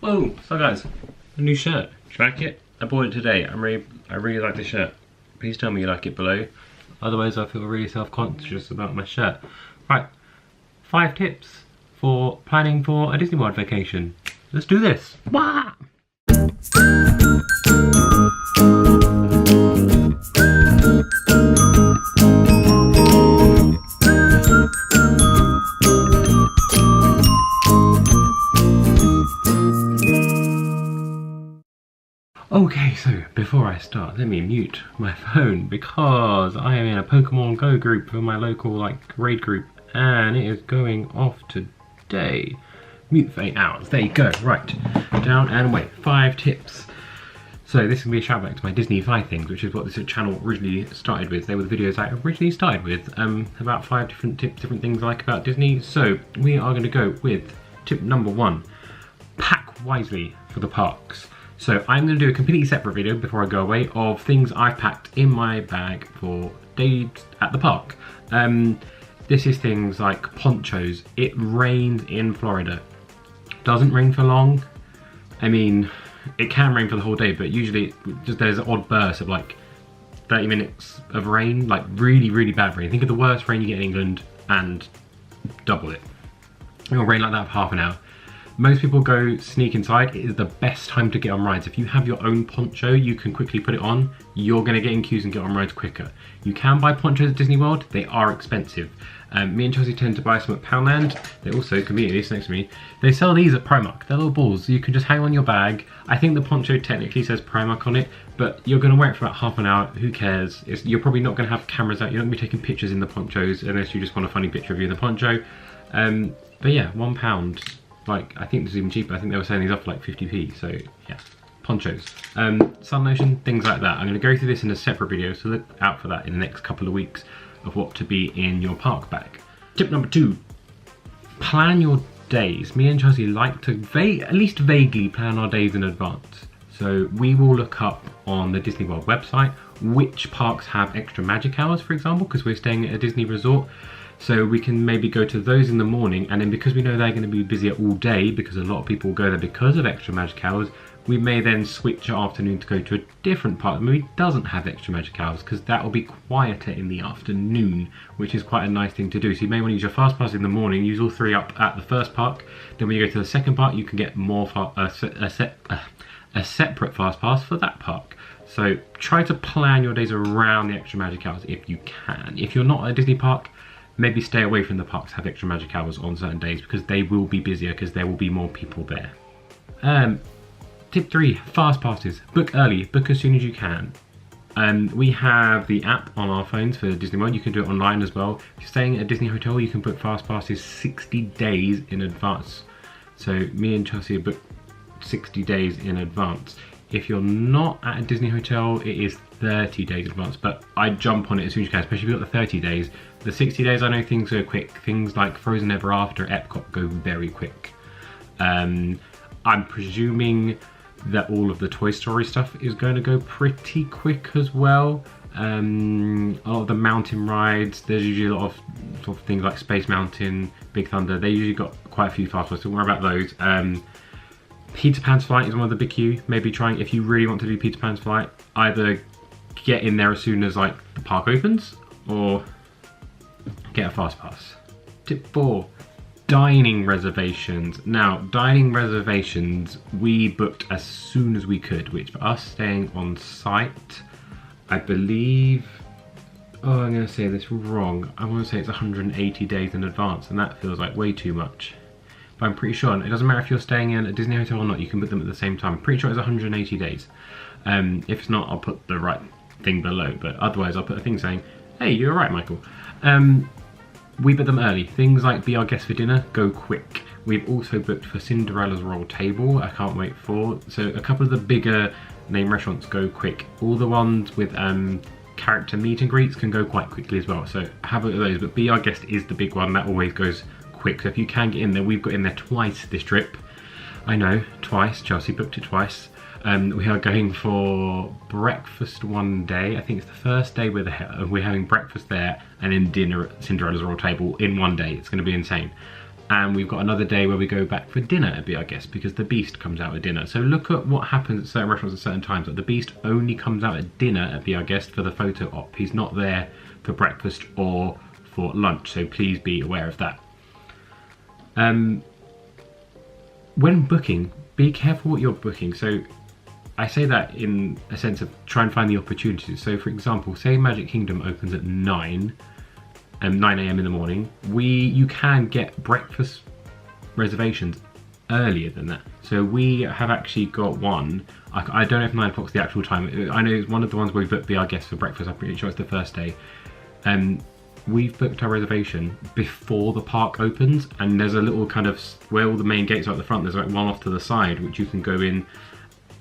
Oh, so guys, a new shirt. Do you like it? I bought it today. I really like the shirt. Please tell me you like it below. Otherwise I feel really self-conscious about my shirt. Right, 5 tips for planning for a Disney World vacation. Let's do this. Wah! Okay, so before I start, let me mute my phone because I am in a Pokemon Go group for my local raid group and it is going off today. Mute for 8 hours. There you go. Right, down and away. 5 tips. So this is going to be a shout back to my Disney 5 things, which is what this channel originally started with. They were the videos I originally started with, about 5 different tips, different things I like about Disney. So we are going to go with tip number 1. Pack wisely for the parks. So I'm going to do a completely separate video before I go away of things I've packed in my bag for days at the park. This is things like ponchos. It rains in Florida. Doesn't rain for long. I mean, it can rain for the whole day, but usually there's an odd burst of 30 minutes of rain, really bad rain. Think of the worst rain you get in England and double it. It'll rain like that for half an hour. Most people go sneak inside. It is the best time to get on rides. If you have your own poncho, you can quickly put it on. You're going to get in queues and get on rides quicker. You can buy ponchos at Disney World. They are expensive. Me and Chelsie tend to buy some at Poundland. They also, conveniently, it's next to me, they sell these at Primark. They're little balls. You can just hang on your bag. I think the poncho technically says Primark on it, but you're going to wear it for about half an hour. Who cares? You're probably not going to have cameras out. You're not going to be taking pictures in the ponchos unless you just want a funny picture of you in the poncho. But yeah, £1. I think this is even cheaper. I think they were selling these off for 50p, so yeah. Ponchos. Sun lotion, things like that. I'm going to go through this in a separate video, so look out for that in the next couple of weeks of what to be in your park bag. Tip number 2, plan your days. Me and Chelsie like to at least vaguely plan our days in advance. So we will look up on the Disney World website which parks have extra magic hours, for example, because we're staying at a Disney resort. So we can maybe go to those in the morning, and then because we know they're going to be busier all day, because a lot of people go there because of extra magic hours, we may then switch our afternoon to go to a different park that maybe doesn't have extra magic hours, because that will be quieter in the afternoon, which is quite a nice thing to do. So you may want to use your fast pass in the morning, use all 3 up at the first park. Then when you go to the second park, you can get more a separate fast pass for that park. So try to plan your days around the extra magic hours if you can. If you're not at a Disney park, maybe stay away from the parks that have extra magic hours on certain days, because they will be busier because there will be more people there. Tip 3, fast passes. Book early, book as soon as you can. We have the app on our phones for Disney World. You can do it online as well. If you're staying at a Disney hotel, you can book fast passes 60 days in advance. So me and Chelsie booked 60 days in advance. If you're not at a Disney hotel, it is 30 days in advance, but I'd jump on it as soon as you can, especially if you've got the 30 days. The 60 days, I know things go quick. Things like Frozen Ever After, Epcot go very quick. I'm presuming that all of the Toy Story stuff is going to go pretty quick as well. A lot of the mountain rides, there's usually a lot of sort of things like Space Mountain, Big Thunder. They usually got quite a few fast passes, so don't worry about those. Peter Pan's Flight is one of the big queue. Maybe trying, if you really want to do Peter Pan's Flight, either get in there as soon as the park opens, or get a fast pass. Tip 4, dining reservations. Now, dining reservations we booked as soon as we could, which for us staying on site, I believe, oh, I'm going to say this wrong. I want to say it's 180 days in advance, and that feels like way too much. But I'm pretty sure, it doesn't matter if you're staying in a Disney hotel or not, you can book them at the same time. I'm pretty sure it's 180 days. If it's not, I'll put the right thing below, but otherwise I'll put a thing saying, hey, you're right, Michael. We book them early. Things like Be Our Guest for Dinner go quick. We've also booked for Cinderella's Royal Table, I can't wait for. So a couple of the bigger name restaurants go quick. All the ones with character meet and greets can go quite quickly as well. So have a look at those, but Be Our Guest is the big one that always goes quick. So if you can get in there, we've got in there twice this trip. I know, twice. Chelsie booked it twice. We are going for breakfast one day. I think it's the first day we're having breakfast there and then dinner at Cinderella's Royal Table in one day. It's going to be insane. And we've got another day where we go back for dinner at Be Our Guest because the Beast comes out at dinner. So look at what happens at certain restaurants at certain times. Like the Beast only comes out at dinner at Be Our Guest for the photo op. He's not there for breakfast or for lunch, so please be aware of that. When booking, be careful what you're booking. So I say that in a sense of try and find the opportunities. So for example, say Magic Kingdom opens at 9 AM in the morning, you can get breakfast reservations earlier than that. So we have actually got one, I don't know if 9 o'clock's the actual time, I know it's one of the ones where we booked Be Our Guest for breakfast, I'm pretty sure it's the first day. We've booked our reservation before the park opens, and there's a little kind of, where all the main gates are at the front, there's like one off to the side which you can go in,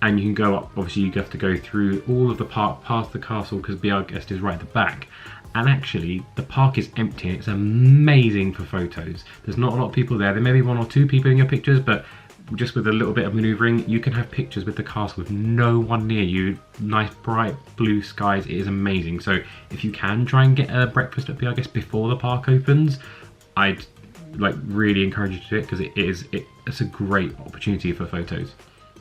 and you can go up, obviously you have to go through all of the park, past the castle, because Be Our Guest is right at the back. And actually, the park is empty and it's amazing for photos. There's not a lot of people there. There may be 1 or 2 people in your pictures, but just with a little bit of manoeuvring, you can have pictures with the castle with no one near you. Nice bright blue skies, it is amazing. So if you can try and get a breakfast at Be Our Guest before the park opens, I'd like really encourage you to do it because it's a great opportunity for photos.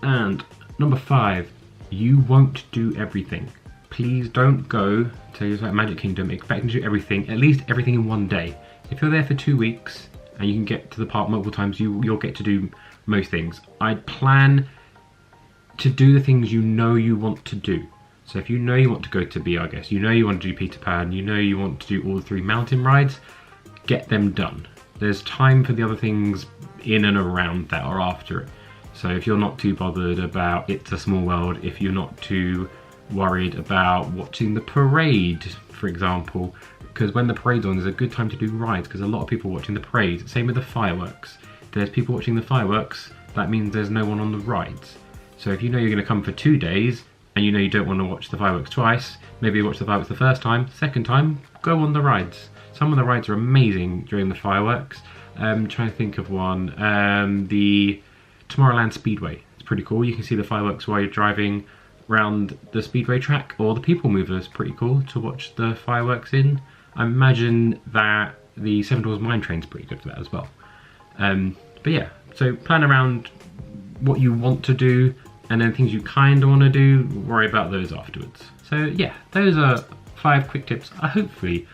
And number 5, you won't do everything. Please don't go to Magic Kingdom expecting to do everything, at least everything in one day. If you're there for 2 weeks and you can get to the park multiple times, you'll get to do most things. I'd plan to do the things you know you want to do. So if you know you want to go to Be Our Guest, you know you want to do Peter Pan, you know you want to do all 3 mountain rides, get them done. There's time for the other things in and around that or after it. So if you're not too bothered about It's a Small World, if you're not too worried about watching the parade, for example, because when the parade's on, there's a good time to do rides because a lot of people are watching the parade. Same with the fireworks. If there's people watching the fireworks, that means there's no one on the rides. So if you know you're going to come for 2 days and you know you don't want to watch the fireworks twice, maybe you watch the fireworks the first time, second time, go on the rides. Some of the rides are amazing during the fireworks. Trying to think of one. The Tomorrowland Speedway. It's pretty cool. You can see the fireworks while you're driving around the Speedway track, or the People Mover is pretty cool to watch the fireworks in. I imagine that the Seven Dwarfs Mine Train's pretty good for that as well. But yeah, so plan around what you want to do, and then things you kind of want to do, worry about those afterwards. So yeah, those are 5 quick tips, hopefully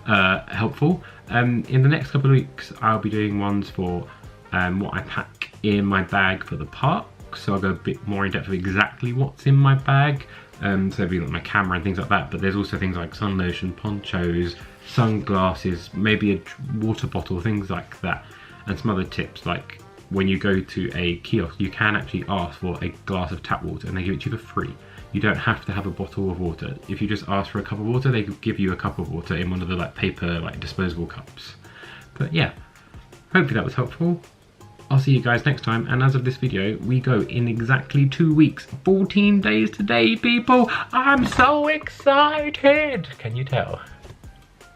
helpful. In the next couple of weeks, I'll be doing ones for what I pack in my bag for the park. So I'll go a bit more in depth of exactly what's in my bag. So it'll be like my camera and things like that, but there's also things like sun lotion, ponchos, sunglasses, maybe a water bottle, things like that. And some other tips, like when you go to a kiosk, you can actually ask for a glass of tap water and they give it to you for free. You don't have to have a bottle of water. If you just ask for a cup of water, they could give you a cup of water in one of the like paper like disposable cups. But yeah, hopefully that was helpful. I'll see you guys next time, and as of this video, we go in exactly 2 weeks. 14 days today, people! I'm so excited! Can you tell?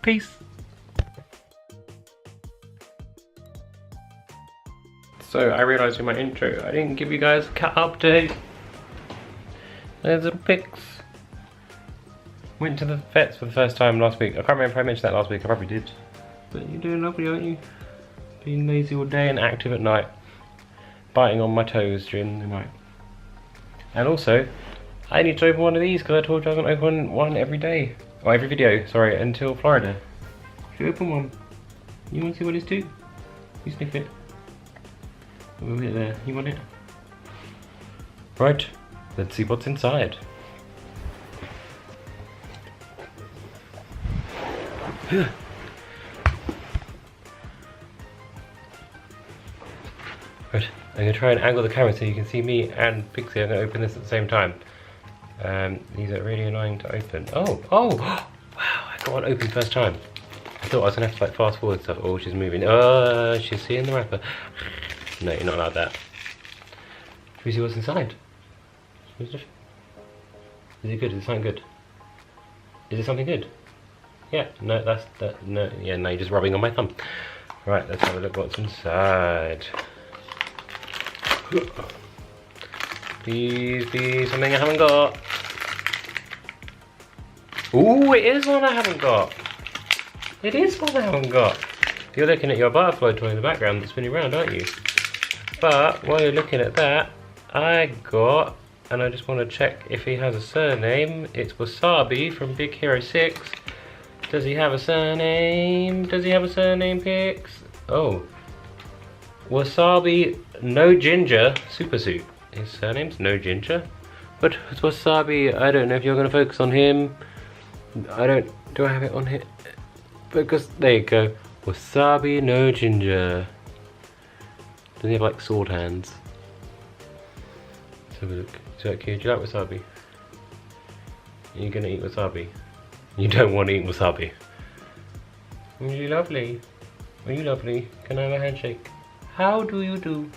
Peace! So, I realised in my intro, I didn't give you guys a cat update. There's some pics. Went to the vets for the first time last week. I can't remember if I mentioned that last week, I probably did. But you're doing lovely, aren't you? Being lazy all day and active at night. Biting on my toes during the night. And also, I need to open one of these because I told you I was going to open one every day. Or every video, sorry, until Florida. If you open one, you want to see what it's do? You sniff it. Move it there. You want it? Right, let's see what's inside. Right, I'm going to try and angle the camera so you can see me and Pixie. I'm going to open this at the same time. These are really annoying to open. Oh! Wow, I got one open first time. I thought I was going to have to like fast forward stuff. Oh, she's moving. Oh, she's seeing the wrapper. No, you're not allowed that. Should we see what's inside? Is it good? Is it something good? Is it something good? Yeah, no, no, yeah, no, you're just rubbing on my thumb. Right, let's have a look what's inside. Please be something I haven't got. Ooh, it is one I haven't got. It is one I haven't got. You're looking at your butterfly toy in the background that's spinning around, aren't you? But while you're looking at that, I got, and I just want to check if he has a surname. It's Wasabi from Big Hero 6. Does he have a surname? Does he have a surname, Pix? Oh. Wasabi No Ginger Super Soup. His surname's No Ginger. But Wasabi, I don't know if you're going to focus on him. Do I have it on here? Focus, there you go. Wasabi No Ginger. Does he have like sword hands? Let's have a look. Is that cute? Do you like wasabi? Are you going to eat wasabi? You don't want to eat wasabi. Are you lovely? Are you lovely? Can I have a handshake? How do you do?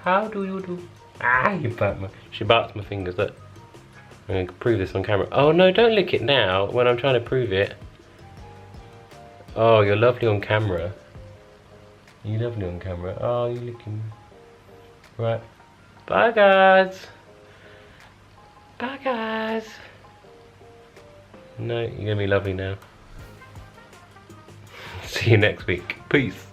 How do you do? Ah, you bite my... She bites my fingers, look. I'm going to prove this on camera. Oh no, don't lick it now when I'm trying to prove it. Oh, you're lovely on camera. You're lovely on camera. Oh, you're licking. Right. Bye guys. Bye guys. No, you're going to be lovely now. See you next week. Peace.